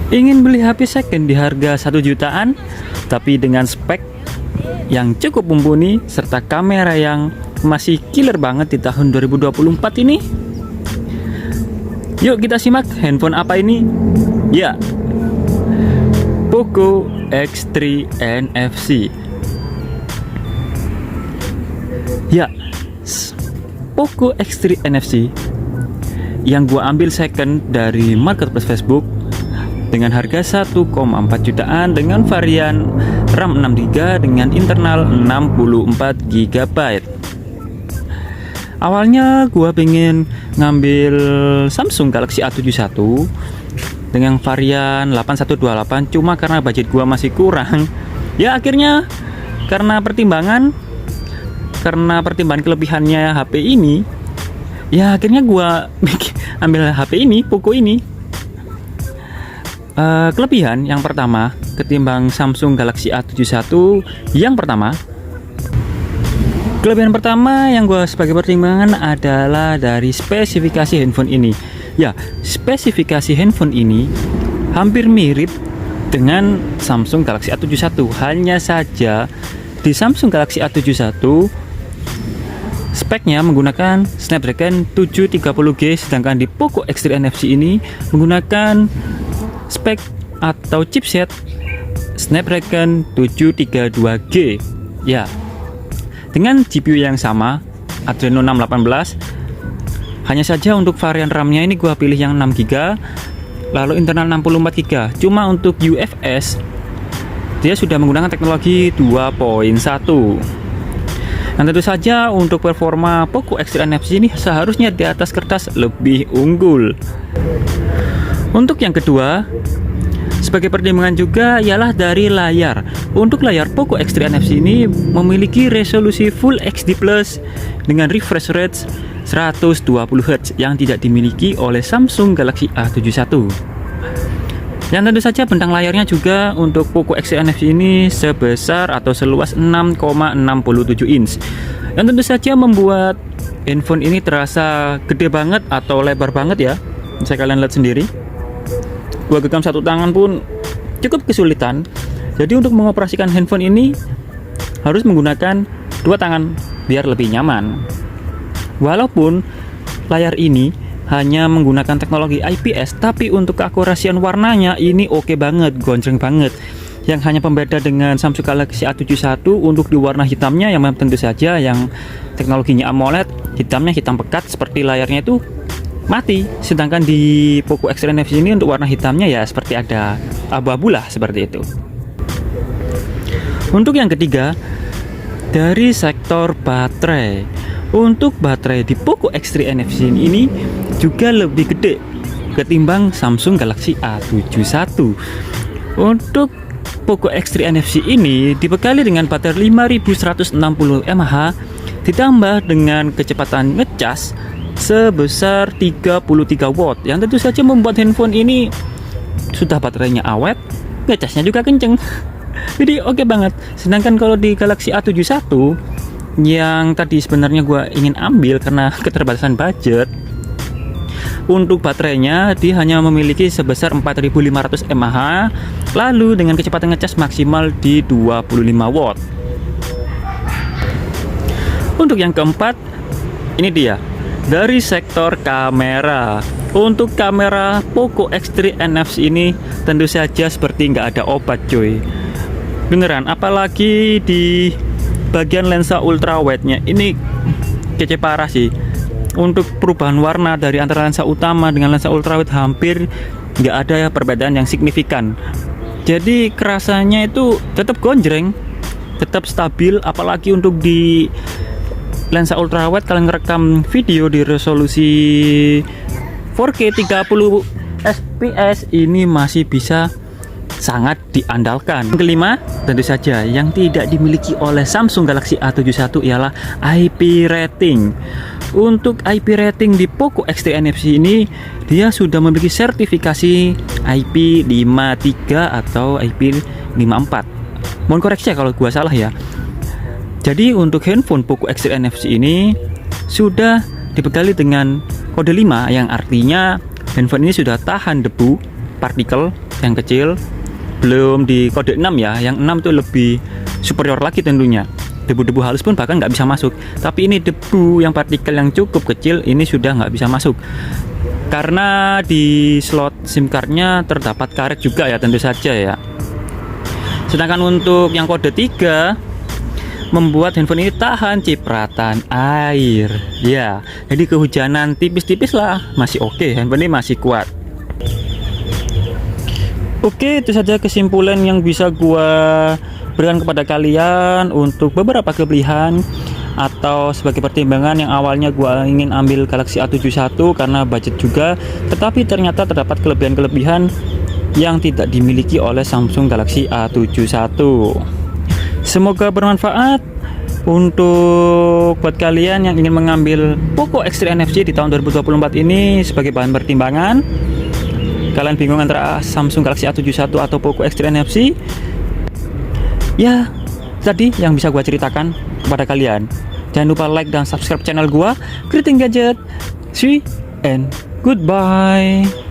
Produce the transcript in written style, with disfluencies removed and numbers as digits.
Ingin beli HP second di harga 1 jutaan, tapi dengan spek yang cukup mumpuni serta kamera yang masih killer banget di tahun 2024 ini? Yuk kita simak handphone apa ini? Ya, Poco X3 NFC. Ya, Poco X3 NFC yang gua ambil second dari marketplace Facebook dengan harga 1,4 jutaan dengan varian RAM 6GB dengan internal 64 GB. Awalnya gua pengen ngambil Samsung Galaxy A71 dengan varian 8128, cuma karena budget gua masih kurang, ya akhirnya karena pertimbangan kelebihannya HP ini, ya akhirnya gua ambil HP ini, Poco ini. Kelebihan yang pertama ketimbang Samsung Galaxy A71 kelebihan pertama yang gue sebagai pertimbangan adalah dari spesifikasi handphone ini. Ya, spesifikasi handphone ini hampir mirip dengan Samsung Galaxy A71. Hanya saja di Samsung Galaxy A71 speknya menggunakan Snapdragon 730G, sedangkan di Poco X3 NFC ini menggunakan spek atau chipset Snapdragon 732G. Ya, dengan GPU yang sama, Adreno 618. Hanya saja untuk varian RAM-nya ini gua pilih yang 6GB, lalu internal 64GB. Cuma untuk UFS dia sudah menggunakan teknologi 2.1. Dan tentu saja untuk performa Poco X3 NFC ini seharusnya di atas kertas lebih unggul. Untuk yang kedua, sebagai pertimbangan juga ialah dari layar. Untuk layar Poco X3 NFC ini memiliki resolusi Full HD Plus dengan refresh rate 120Hz yang tidak dimiliki oleh Samsung Galaxy A71. Dan tentu saja bentang layarnya juga untuk Poco X3 NFC ini sebesar atau seluas 6,67 inch. Dan tentu saja membuat handphone ini terasa gede banget atau lebar banget ya. Bisa kalian lihat sendiri. Gua genggam satu tangan pun cukup kesulitan. Jadi untuk mengoperasikan handphone ini harus menggunakan dua tangan biar lebih nyaman. Walaupun layar ini hanya menggunakan teknologi IPS, tapi untuk keakurasian warnanya ini oke banget, gonjreng banget. Yang hanya pembeda dengan Samsung Galaxy A71 untuk di warna hitamnya yang tentu saja yang teknologinya AMOLED, hitamnya hitam pekat seperti layarnya itu mati, sedangkan di Poco X3 NFC ini untuk warna hitamnya ya seperti ada abu-abu lah, seperti itu. Untuk yang ketiga, dari sektor baterai. Untuk baterai di Poco X3 NFC ini juga lebih gede ketimbang Samsung Galaxy A71. Untuk Poco X3 NFC ini dibekali dengan baterai 5160 mAh ditambah dengan kecepatan ngecas sebesar 33 watt yang tentu saja membuat handphone ini sudah baterainya awet, ngecasnya juga kenceng. Jadi oke banget. Sedangkan kalau di Galaxy A71 yang tadi sebenarnya gue ingin ambil karena keterbatasan budget, untuk baterainya dia hanya memiliki sebesar 4500 mAh, lalu dengan kecepatan ngecas maksimal di 25 watt. Untuk yang keempat, ini dia dari sektor kamera. Untuk kamera Poco X3 NFC ini tentu saja seperti nggak ada obat cuy, beneran. Apalagi di bagian lensa ultrawide-nya ini kece parah sih. Untuk perubahan warna dari antara lensa utama dengan lensa ultrawide hampir nggak ada ya perbedaan yang signifikan. Jadi kerasanya itu tetap gonjreng, tetap stabil. Apalagi untuk di lensa ultrawide, kalian ngerekam video di resolusi 4K 30 fps ini masih bisa sangat diandalkan. Yang kelima, tentu saja yang tidak dimiliki oleh Samsung Galaxy A71 ialah IP rating. Untuk IP rating di Poco X3 NFC ini dia sudah memiliki sertifikasi IP53 atau IP54. Mohon koreksi kalau gua salah ya. Jadi untuk handphone Poco X3 NFC ini sudah dibekali dengan kode 5 yang artinya handphone ini sudah tahan debu, partikel, yang kecil, belum di kode 6 ya. Yang 6 tuh lebih superior lagi tentunya. Debu-debu halus pun bahkan nggak bisa masuk. Tapi ini debu yang partikel yang cukup kecil ini sudah nggak bisa masuk. Karena di slot SIM cardnya terdapat karet juga ya, tentu saja ya. Sedangkan untuk yang kode 3 membuat handphone ini tahan cipratan air. Ya, jadi kehujanan tipis-tipis lah masih oke, handphone ini masih kuat. Oke, itu saja kesimpulan yang bisa gua berikan kepada kalian untuk beberapa kelebihan atau sebagai pertimbangan yang awalnya gua ingin ambil Galaxy A71 karena budget juga, tetapi ternyata terdapat kelebihan-kelebihan yang tidak dimiliki oleh Samsung Galaxy A71. Semoga bermanfaat untuk buat kalian yang ingin mengambil Poco X3 NFC di tahun 2024 ini sebagai bahan pertimbangan. Kalian bingung antara Samsung Galaxy A71 atau Poco X3 NFC? Ya, tadi yang bisa gua ceritakan kepada kalian. Jangan lupa like dan subscribe channel gua, Kriting Gadget. See and goodbye.